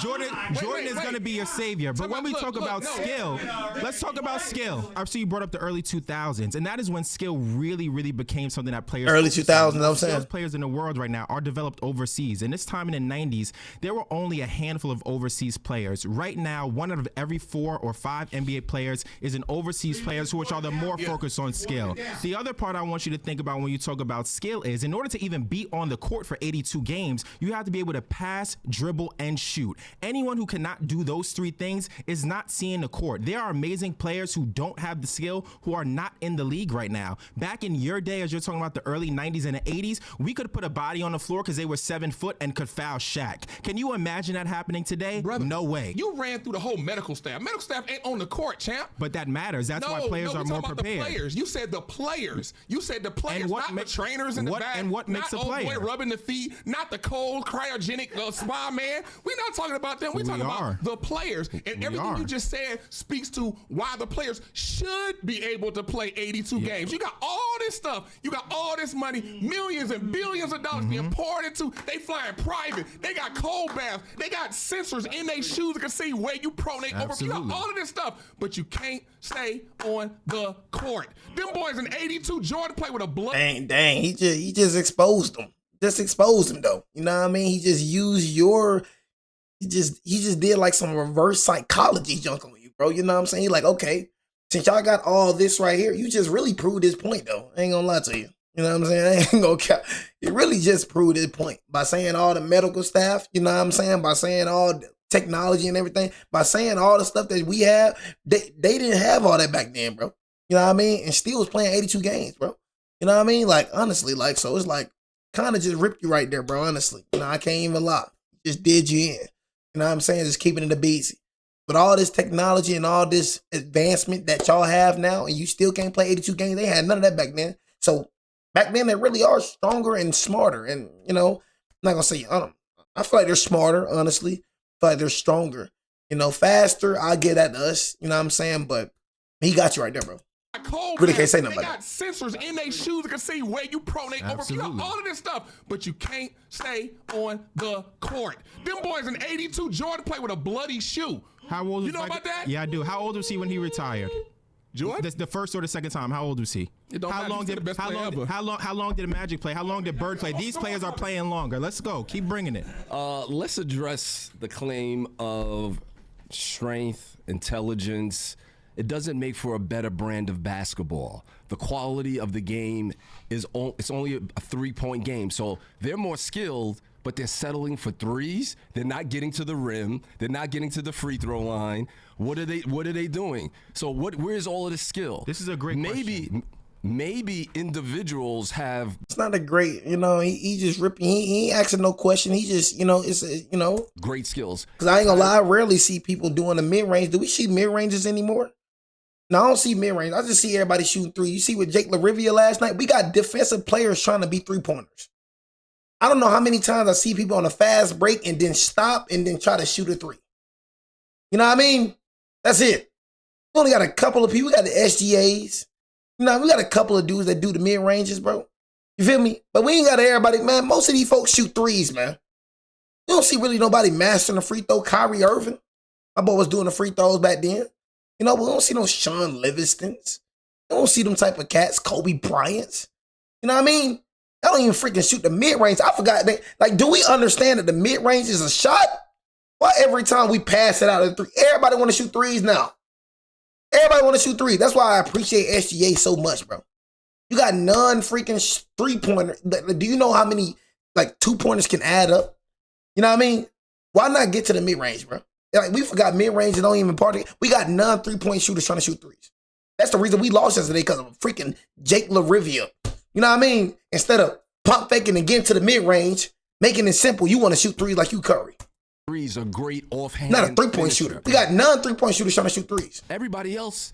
S3: Jordan is going to be your savior. But when we talk about skill, let's talk about skill. I see you brought up the early 2000s, and that is when skill really, really became something that players.
S1: Early 2000s, I'm saying.
S3: Players in the world right now are developed overseas. And this time in the 90s, there were only a handful of overseas players. Right now, 1 out of every 4 or 5 NBA players is an overseas players, which are the more focused on skill. The other part I want you to think about when you talk about skill is in order to even be on the court for 82 games, you have to be able to pass, dribble, and shoot. Anyone who cannot do those 3 things is not seeing the court. There are amazing players who don't have the skill who are not in the league right now. Back in your day, as you're talking about the early 90s and the 80s, we could put a body on the floor because they were 7 foot and could foul Shaq. Can you imagine that happening today?
S5: Brother,
S3: no way.
S5: You ran through the whole medical staff. Medical staff ain't on the court, champ.
S3: But that matters. That's why players are more prepared.
S5: The players. You said the players. You said the players, not the trainers in the back.
S3: And what makes a player?
S5: Not old boy rubbing the feet, not the cold cryogenic spa man. We're not talking about them. We're talking about the players. And everything you just said speaks to why the players should be able to play 82 games. You got all this stuff. You got all this money, millions and billions of dollars being poured into. They flying private. They got cold baths. They got sensors in their shoes that can see where you pronate over. You got all of this stuff, but you can't stay on the court. Them boys in 82, Jordan played with a blood.
S1: Dang, he just exposed them. Just exposed him though. You know what I mean? He just used he just did like some reverse psychology junk on you, bro. You know what I'm saying? He like, okay, since y'all got all this right here, you just really proved his point though. I ain't gonna lie to you. You know what I'm saying? I ain't gonna cap. He really just proved his point by saying all the medical staff, you know what I'm saying? By saying all the technology and everything, by saying all the stuff that we have, they didn't have all that back then, bro. You know what I mean? And still was playing 82 games, bro. You know what I mean? Like, honestly, like, so it's like, kind of just ripped you right there, bro, honestly. You know, I can't even lie. Just did you in. You know what I'm saying? Just keeping it a beasy. But all this technology and all this advancement that y'all have now, and you still can't play 82 games, they had none of that back then. So back then, they really are stronger and smarter. And, you know, I'm not going to say, I feel like they're smarter, honestly. I feel like they're stronger. You know, faster, I'll give that to us. You know what I'm saying? But he got you right there, bro. Really can't say nothing
S5: about
S1: that.
S5: They got sensors in their shoes that can see where you pronate over. You got all of this stuff, but you can't stay on the court. Them boys in 82, Jordan played with a bloody shoe.
S3: How old was
S5: you know about that?
S3: Yeah, I do. How old was he when he retired?
S5: Jordan?
S3: The first or the second time. How old was he? How long did Magic play? How long did Bird play? These players are playing longer. Let's go. Keep bringing it.
S9: Let's address the claim of strength, intelligence. It doesn't make for a better brand of basketball. The quality of the game it's only a 3-point game. So they're more skilled, but they're settling for threes. They're not getting to the rim. They're not getting to the free throw line. What are they doing? So where's all of the skill?
S3: This is a great question.
S9: Maybe individuals have.
S1: It's not a great, you know, he just ripping. He ain't asking no question. He just, you know, it's, you know.
S9: Great skills.
S1: Because I ain't gonna lie, I rarely see people doing the mid-range. Do we see mid-ranges anymore? No, I don't see mid-range. I just see everybody shooting 3. You see with Jake LaRivia last night, we got defensive players trying to be 3-pointers. I don't know how many times I see people on a fast break and then stop and then try to shoot a 3. You know what I mean? That's it. We only got a couple of people. We got the SGAs. You know, we got a couple of dudes that do the mid-ranges, bro. You feel me? But we ain't got everybody, man. Most of these folks shoot 3s, man. You don't see really nobody mastering a free throw. Kyrie Irving. My boy was doing the free throws back then. You know, we don't see no Sean Livingstons. We don't see them type of cats, Kobe Bryants. You know what I mean? I don't even freaking shoot the mid-range. I forgot that. Like, do we understand that the mid-range is a shot? Why every time we pass it out of 3, everybody want to shoot 3s now? Everybody want to shoot 3s. That's why I appreciate SGA so much, bro. You got non-freaking 3-pointer. Do you know how many, like, 2-pointers can add up? You know what I mean? Why not get to the mid-range, bro? Like, we forgot mid-range and don't even party. We got non-3-point shooters trying to shoot 3s. That's the reason we lost yesterday, because of freaking Jake LaRivia. You know what I mean? Instead of pump faking and getting to the mid-range, making it simple, you want to shoot 3s like you Curry.
S9: threes are great offhand.
S1: Not a 3-point shooter. We got non-3-point shooters trying to shoot threes.
S9: Everybody else,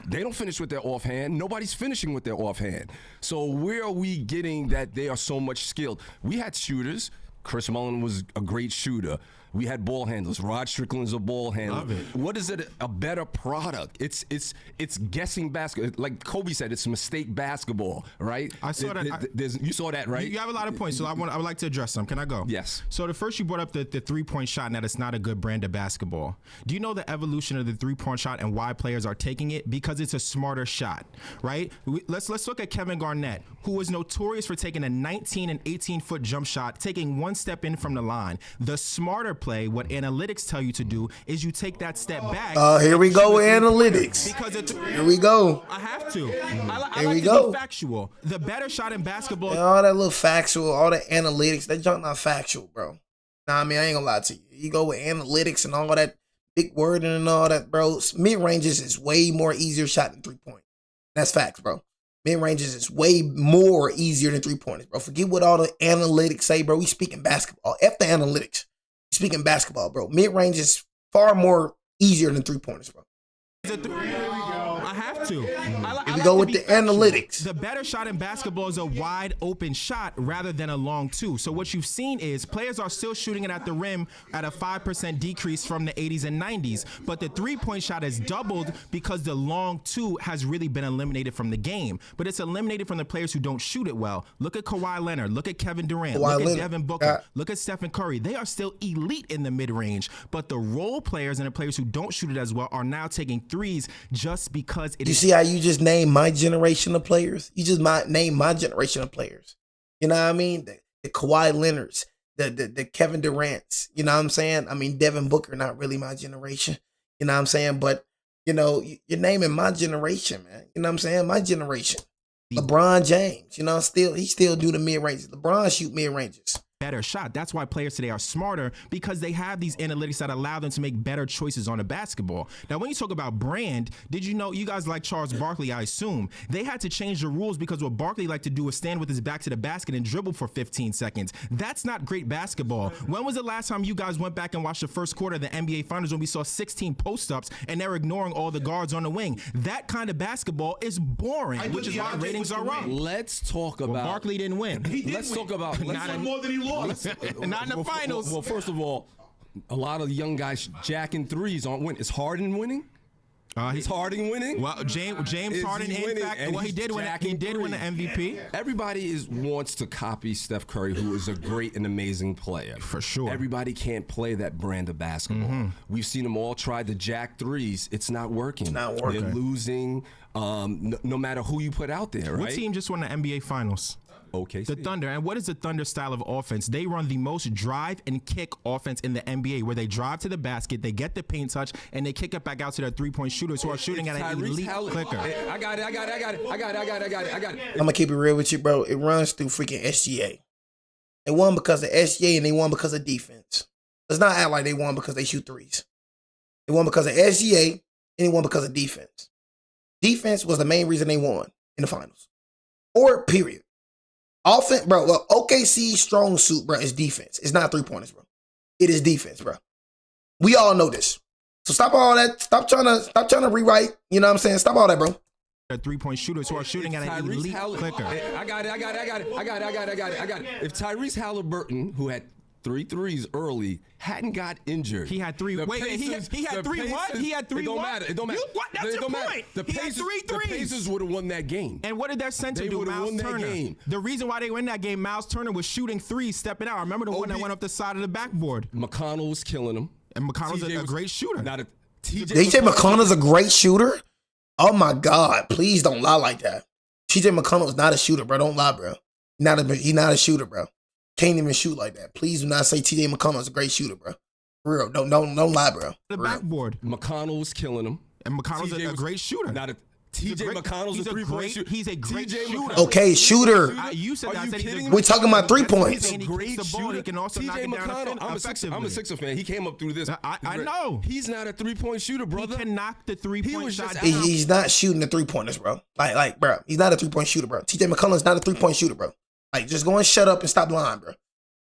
S9: they don't finish with their offhand. Nobody's finishing with their offhand. So where are we getting that they are so much skilled? We had shooters. Chris Mullin was a great shooter. We had ball handlers. Rod Strickland's a ball handler.
S3: Love it.
S9: What is it? A better product? It's guessing basketball. Like Kobe said, it's mistake basketball, right?
S3: I saw that.
S9: You saw that, right?
S3: You have a lot of points, so I would like to address some. Can I go?
S9: Yes.
S3: So the first you brought up the 3-point shot and that it's not a good brand of basketball. Do you know the evolution of the 3-point shot and why players are taking it? Because it's a smarter shot, right? Let's look at Kevin Garnett, who was notorious for taking a 19 and 18-foot jump shot, taking one step in from the line. The smarter play, what analytics tell you to do, is you take that step back.
S1: Here we go with analytics.
S3: Because
S1: Here we go.
S3: I have to. I
S1: Here
S3: like
S1: we
S3: to
S1: go.
S3: be factual. The better shot in basketball.
S1: And all that little factual, all the analytics, that junk not factual, bro. Nah, I mean, I ain't gonna lie to you. You go with analytics and all that big wording and all that, bro. Mid-ranges is way more easier shot than 3-point. That's facts, bro. Mid-ranges is way more easier than 3-pointers, bro. Forget what all the analytics say, bro. We speaking basketball. F the analytics. We speaking basketball, bro. Mid-range is far more easier than 3-pointers, bro.
S3: I have to.
S1: If we go with the analytics.
S3: The better shot in basketball is a wide open shot rather than a long two. So what you've seen is players are still shooting it at the rim at a 5% decrease from the 80s and 90s. But the 3-point shot has doubled because the long two has really been eliminated from the game. But it's eliminated from the players who don't shoot it well. Look at Kawhi Leonard. Look at Kevin Durant. Look at Devin Booker. Look at Stephen Curry. They are still elite in the mid-range. But the role players and the players who don't shoot it as well are now taking threes just because it
S1: You
S3: is.
S1: see how you just named my generation of players? You just named my generation of players. You know what I mean? The Kawhi Leonards, the Kevin Durants. You know what I'm saying? I mean, Devin Booker, not really my generation. You know what I'm saying? But, you know, you're naming my generation, man. You know what I'm saying? My generation. LeBron James, you know, he still do the mid-ranges. LeBron shoot mid-ranges.
S3: Better shot. That's why players today are smarter, because they have these analytics that allow them to make better choices on the basketball. Now, when you talk about brand, did you know, you guys like Charles Barkley, I assume, they had to change the rules because what Barkley liked to do was stand with his back to the basket and dribble for 15 seconds. That's not great basketball. When was the last time you guys went back and watched the first quarter of the NBA Finals when we saw 16 post-ups and they're ignoring all the guards on the wing? That kind of basketball is boring, which is why ratings are wrong.
S9: Let's talk about.
S3: Well, Barkley didn't win.
S9: Let's talk about.
S4: More than he lost.
S3: Not in the finals.
S9: Well, first of all, a lot of young guys jacking threes aren't winning. Is Harden winning? Is Harden winning?
S3: Well, James Harden, in fact, well, he did win the MVP.
S9: Everybody wants to copy Steph Curry, who is a great and amazing player.
S3: For sure.
S9: Everybody can't play that brand of basketball.
S3: Mm-hmm.
S9: We've seen them all try the jack threes. It's not working.
S1: It's not working.
S9: They're losing no matter who you put out there, right?
S3: What team just won the NBA Finals?
S9: Okay.
S3: The Thunder. And what is the Thunder style of offense? They run the most drive and kick offense in the NBA, where they drive to the basket, they get the paint touch, and they kick it back out to their three-point shooters who are shooting at an elite clicker.
S9: I got it.
S1: I'm going to keep it real with you, bro. It runs through freaking SGA. They won because of SGA and they won because of defense. Let's not act like they won because they shoot threes. They won because of SGA and they won because of defense. Defense was the main reason they won in the finals. Or period. Offense, bro. Look, OKC's strong suit, bro, is defense. It's not 3-pointers, bro. It is defense, bro. We all know this. So stop all that. Stop trying to rewrite. You know what I'm saying? Stop all that, bro.
S3: Three-point shooters who are shooting at an elite clicker.
S9: I got it. If Tyrese Halliburton, who had 3 threes early, hadn't got injured.
S3: He had 3. Wait, he had 3 what? He had 3
S9: It don't
S3: what?
S9: matter. It don't matter.
S3: What? That's your
S9: matter.
S3: point.
S9: The
S3: He had 3 threes.
S9: The Pacers would have won that game.
S3: And what did their center
S9: They
S3: do,
S9: would've
S3: Miles
S9: won that
S3: Turner?
S9: game.
S3: The reason why they win that game, Miles Turner was shooting threes, stepping out. I remember the one that went up the side of the backboard.
S9: McConnell was killing him.
S3: And McConnell's a great shooter.
S1: TJ McConnell's a great shooter? Oh, my God. Please don't lie like that. TJ McConnell is not a shooter, bro. Don't lie, bro. He's not a shooter, bro. Can't even shoot like that. Please do not say TJ McConnell is a great shooter, bro. For real. Don't lie, bro.
S3: The backboard.
S9: McConnell was killing him.
S3: And McConnell's a great shooter.
S9: TJ McConnell's a 3-point shooter.
S3: He's a great shooter.
S1: Okay, shooter.
S3: You said that.
S1: We're talking about 3 points.
S9: He's a great shooter.
S3: He can also knock it down effectively.
S9: I'm a Sixers fan. He came up through this.
S3: I know.
S9: He's not a 3-point shooter, brother.
S3: He can knock the 3-point shot down.
S1: He's not shooting the 3-pointers, bro. Like, bro, he's not a 3-point shooter, bro. TJ McConnell's not a 3-point shooter, bro. Like, just go and shut up and stop lying, bro.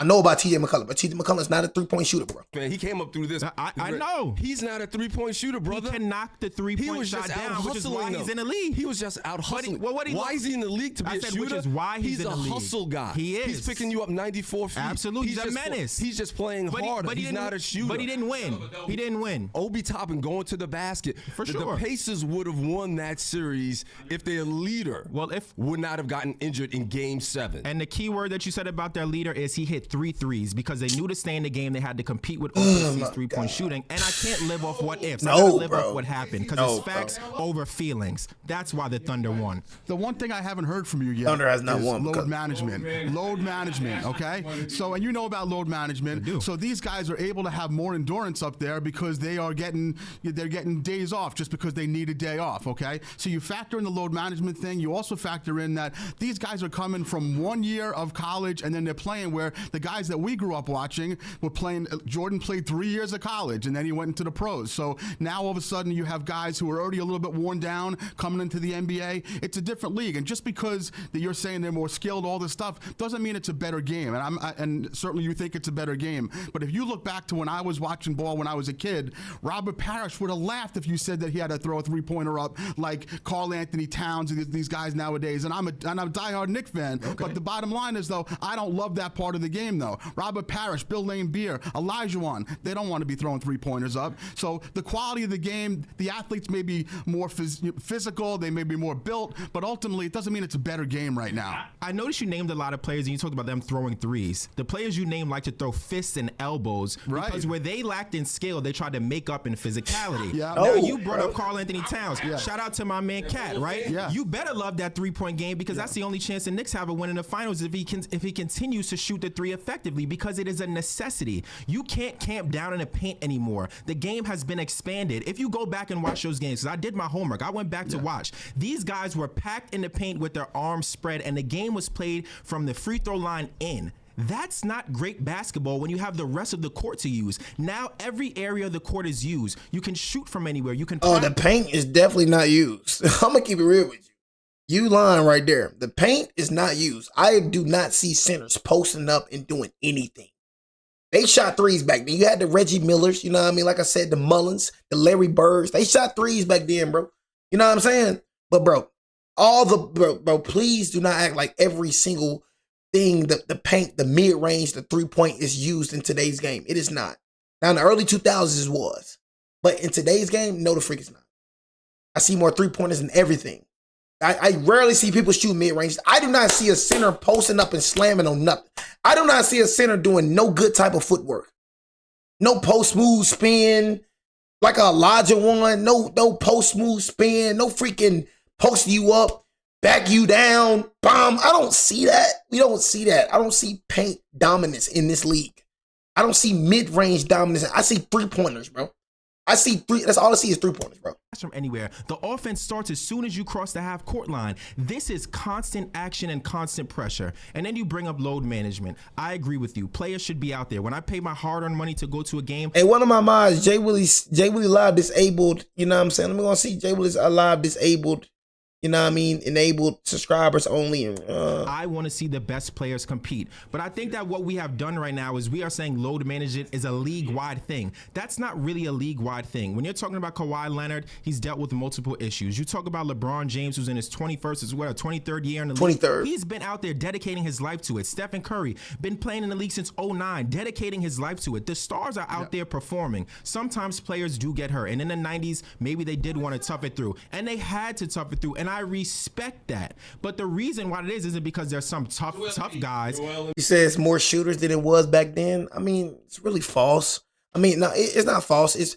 S1: I know about T.J. McCollum, but T.J. McCollum's not a 3-point shooter, bro.
S9: Man, he came up through this.
S3: I know.
S9: He's not a 3-point shooter, brother.
S3: He can knock the 3-point shot down, which is why he's in the league.
S9: He was just out hustling.
S3: Why
S9: is he in the league to be a shooter?
S3: Which is why he's in the league.
S9: He's a hustle guy.
S3: He is.
S9: He's picking you up 94 feet.
S3: Absolutely. He's a menace.
S9: He's just playing hard. He's not a shooter.
S3: But he didn't win. He didn't win.
S9: Obi Toppin going to the basket.
S3: For sure.
S9: The Pacers would have won that series if their leader would not have gotten injured in Game 7.
S3: And the key word that you said about their leader is he hit 3 threes because they knew to stay in the game they had to compete with OKC's 3-point shooting. And I can't live off what ifs. I gotta live off what happened because it's facts over feelings. That's why the Thunder won.
S10: The one thing I haven't heard from you yet
S1: Thunder has not won.
S10: Load management. Load management, okay? So, and you know about load management.
S3: I do.
S10: So these guys are able to have more endurance up there because they're getting days off just because they need a day off, okay? So you factor in the load management thing. You also factor in that these guys are coming from 1 year of college and then they're playing where the guys that we grew up watching were playing. Jordan played 3 years of college and then he went into the pros. So now all of a sudden you have guys who are already a little bit worn down coming into the NBA. It's a different league. And just because that you're saying they're more skilled, all this stuff, doesn't mean it's a better game. And certainly you think it's a better game. But if you look back to when I was watching ball when I was a kid, Robert Parrish would have laughed if you said that he had to throw a 3-pointer up like Karl Anthony Towns and these guys nowadays. And I'm a diehard Knick fan. Okay. But the bottom line is, though, I don't love that part of the game, though. Robert Parrish, Bill Laimbeer, Olajuwon, they don't want to be throwing 3-pointers up. So the quality of the game, the athletes may be more physical, they may be more built, but ultimately it doesn't mean it's a better game right now.
S3: I noticed you named a lot of players and you talked about them throwing threes. The players you named like to throw fists and elbows because where they lacked in skill, they tried to make up in physicality.
S10: Yeah.
S3: Now you brought up Karl Anthony Towns.
S10: Yeah.
S3: Shout out to my man Cat, right?
S10: Yeah.
S3: You better love that 3-point game because that's the only chance the Knicks have of winning the finals if he continues to shoot the 3 effectively because it is a necessity. You can't camp down in the paint anymore. The game has been expanded. If you go back and watch those games, because I did my homework, I went back to watch. These guys were packed in the paint with their arms spread, and the game was played from the free throw line in. That's not great basketball when you have the rest of the court to use. Now every area of the court is used. You can shoot from anywhere. You can.
S1: The paint is definitely not used. I'm gonna keep it real with you. You lying right there. The paint is not used. I do not see centers posting up and doing anything. They shot threes back then. You had the Reggie Millers, you know what I mean? Like I said, the Mullins, the Larry Birds. They shot threes back then, bro. You know what I'm saying? But bro, please do not act like every single thing, the paint, the mid-range, the 3-point is used in today's game. It is not. Now in the early 2000s it was. But in today's game, no, the freak is not. I see more 3-pointers than everything. I rarely see people shoot mid-range. I do not see a center posting up and slamming on nothing. I do not see a center doing no good type of footwork. No post move spin, like a Elijah one. No post move spin. No freaking post you up, back you down, bomb. I don't see that. We don't see that. I don't see paint dominance in this league. I don't see mid-range dominance. I see 3-pointers, bro. I see 3. That's all I see is 3-pointers, bro.
S3: From anywhere. The offense starts as soon as you cross the half-court line. This is constant action and constant pressure. And then you bring up load management. I agree with you. Players should be out there. When I pay my hard-earned money to go to a game.
S1: Hey, one of my mods, Jay Willie Live disabled. You know what I'm saying? I'm going to see Jay Willie Live disabled. You know what I mean? Enabled subscribers only.
S3: I want to see the best players compete. But I think that what we have done right now is we are saying load management is a league-wide thing. That's not really a league-wide thing. When you're talking about Kawhi Leonard, he's dealt with multiple issues. You talk about LeBron James, who's in his 23rd year in the league.
S1: 23rd.
S3: He's been out there dedicating his life to it. Stephen Curry, been playing in the league since 2009, dedicating his life to it. The stars are out there performing. Sometimes players do get hurt. And in the 90s, maybe they did want to tough it through. And they had to tough it through. And I respect that. But the reason why it isn't because there's some tough guys.
S1: He says more shooters than it was back then. I mean, it's really false. I mean, no, it's not false.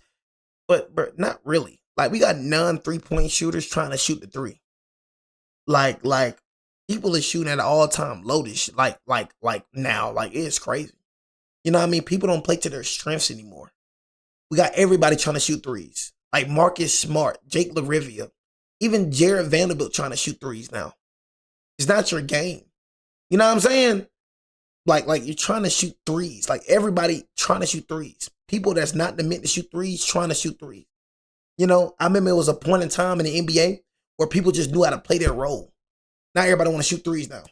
S1: But not really. Like, we got non-3-point shooters trying to shoot the 3. Like people are shooting at an all-time loaded shit. Like now. Like, it's crazy. You know what I mean? People don't play to their strengths anymore. We got everybody trying to shoot 3s. Like Marcus Smart, Jake LaRivia. Even Jared Vanderbilt trying to shoot 3s now. It's not your game. You know what I'm saying? Like you're trying to shoot 3s. Like everybody trying to shoot 3s. People that's not meant to shoot 3s trying to shoot 3s. You know, I remember it was a point in time in the NBA where people just knew how to play their role. Now everybody want to shoot 3s now.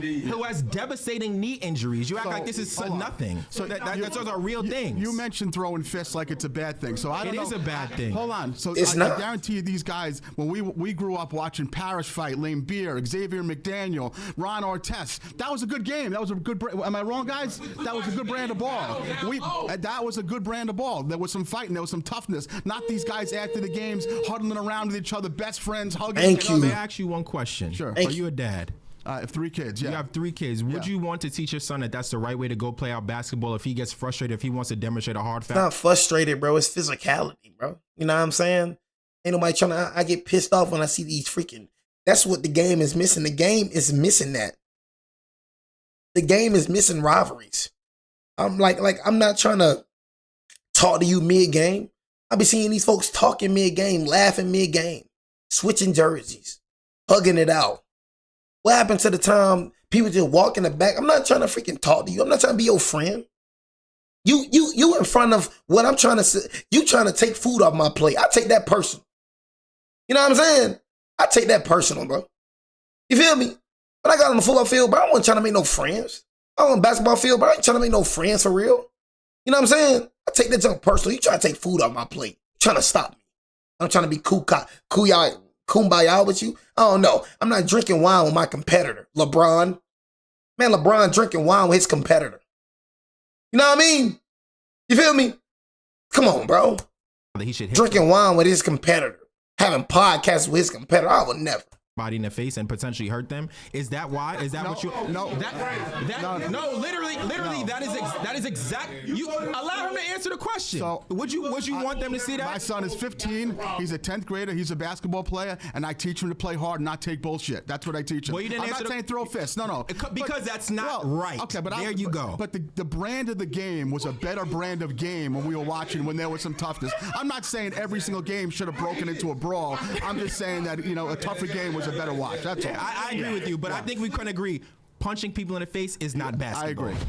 S3: who has devastating knee injuries. You act like this is nothing. So those are real things.
S10: You mentioned throwing fists like it's a bad thing. So I don't know.
S3: It is a bad thing.
S10: Hold on. So
S1: It's
S10: I
S1: not.
S10: guarantee you these guys, when we grew up watching Parrish fight, Lane Beer, Xavier McDaniel, Ron Artest, that was a good game. That was a good am I wrong, guys? That was a good brand of ball. That was a good brand of ball. There was some fighting. There was some toughness. Not these guys after the games huddling around with each other, best friends, hugging.
S1: Thank you.
S3: Let me ask you one question.
S10: Sure.
S3: Are you a dad?
S10: I have 3 kids. Yeah.
S3: You have 3 kids. Would you want to teach your son that that's the right way to go play out basketball if he gets frustrated, if he wants to demonstrate a hard
S1: It's
S3: foul?
S1: not frustrated, bro. It's physicality, bro. You know what I'm saying? Ain't nobody trying to. I get pissed off when I see these freaking. That's what the game is missing. The game is missing that. The game is missing rivalries. I'm like I'm not trying to talk to you mid game. I be seeing these folks talking mid game, laughing mid game, switching jerseys, hugging it out. What happened to the time people just walk in the back? I'm not trying to freaking talk to you. I'm not trying to be your friend. You in front of what I'm trying to say. You trying to take food off my plate. I take that personal. You know what I'm saying? I take that personal, bro. You feel me? When I got on the football field, bro, I wasn't trying to make no friends. I was on the basketball field, bro, I ain't trying to make no friends for real. You know what I'm saying? I take that junk personal. You trying to take food off my plate. You trying to stop me. I'm trying to be kumbaya with you. I don't know. I'm not drinking wine with my competitor, LeBron. Man, LeBron drinking wine with his competitor. You know what I mean? You feel me? Come on, bro.
S3: He should hit
S1: Drinking wine with his competitor. Having podcasts with his competitor. I would never.
S3: somebody in the face and potentially hurt them. Is that why? Is that what you?
S10: No.
S3: Literally,
S10: No.
S3: that is exact. You allow him to answer the question.
S10: So,
S3: would you want them to see that?
S10: My son is 15. He's a 10th grader. He's a basketball player, and I teach him to play hard and not take bullshit. That's what I teach him.
S3: Well, you didn't
S10: I'm
S3: answer
S10: not saying throw fists. No.
S3: Because that's not right.
S10: Okay, but
S3: there you go.
S10: But the brand of the game was a better brand of game when we were watching, when there was some toughness. I'm not saying every single game should have broken into a brawl. I'm just saying that, a tougher game was a better watch. That's all.
S3: I agree with you, but I think we can agree punching people in the face is not basketball.
S10: I agree.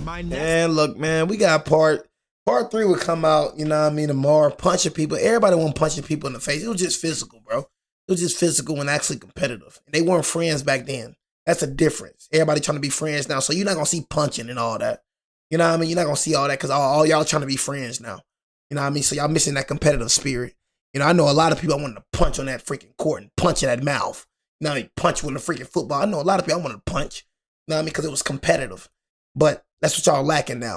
S3: My next
S1: And look, man, we got part 3 would come out, tomorrow, punching people. Everybody wasn't punching people in the face. It was just physical, bro. It was just physical and actually competitive. They weren't friends back then. That's a difference. Everybody trying to be friends now. So you're not going to see punching and all that. You know what I mean? You're not going to see all that because all y'all trying to be friends now. You know what I mean? So y'all missing that competitive spirit. I know a lot of people I wanted to punch on that freaking court and punch in that mouth. You know what I mean? Punch with a freaking football. I know a lot of people I wanted to punch. You know what I mean? Because it was competitive. But that's what y'all lacking now.